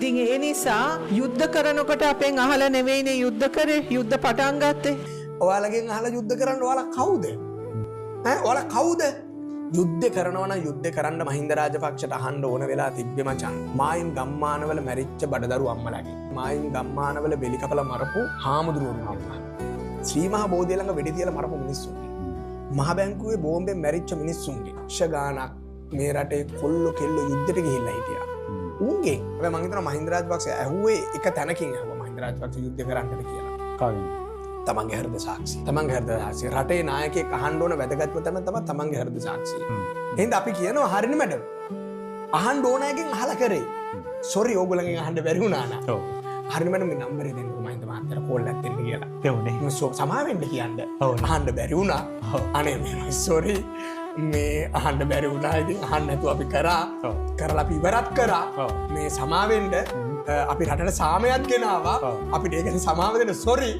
ඉතින් ඒ නිසා යුද්ධ කරනකොට අපෙන් අහලා නෙවෙයිනේ යුද්ධ කරේ යුද්ධ පටන් ගත්තේ. ඔයාලගෙන් අහලා යුද්ධ කරන්න ඔයාලා කවුද? ඔයාලා කවුද? යුද්ධ කරනවා නම් යුද්ධ කරන්න මහින්ද රාජපක්ෂට අහන්න ඕන වෙලා තිබ්බේ මචං. මායිම් ගම්මානවල මැරිච්ච බඩදරු අම්මලාගේ. මායිම් ගම්මානවල බෙලි කපලා මරපු හාමුදුරුවෝ. ශ්‍රී මහා බෝධිය ළඟ වෙඩි තියලා මරපු මිනිස්සුන්ගේ. මහ බැංකුවේ බෝම්බෙන් මැරිච්ච මිනිස්සුන්ගේ. ශගානක් මේ රටේ කොල්ලෝ කෙල්ලෝ යුද්ධෙට ගිහිල්ලා හිටියා. උන්ගේ හැබැයි මං හිතනවා මහින්ද රාජපක්ෂ ඇහුවේ එක තැනකින් ඇහුවා මහින්ද රාජපක්ෂ යුද්ධ කරන්නද කියලා. කාගෙන්? තමන්ගේ හෘද සාක්ෂි. තමන්ගේ හෘද සාක්ෂි. රටේ නායකයෙක් අහන්න ඕන වැදගත්ම තැන තමයි තමන්ගේ හෘද සාක්ෂිය. එහෙනම් අපි කියනවා හරිනේ මැඩම්. අහන්න ඕන එකෙන් අහලා කරේ. සෝරි ඕගොල්ලන්ගෙන් අහන්න බැරි වුණා නා. ඔව්. හරිනේ මැඩම් මේ නම්බරේ දෙන්න මහින්ද මහත්තයාට කෝල් එකක් දෙන්න කියලා. එවනේ. මම සමාව වෙන්න කියන්න. අහන්න බැරි වුණා. අනේ මේ සෝරි මේ අහන්න බැරි වුණා. ඉතින් අහන්න නැතුව අපි කරා. කරලා අපි ඉවරත් කරා. මේ සමාවෙන්න අපි රටට සාමයක් ගෙනාවා. අපිට ඒකට සමාව දෙන්න සෝරි.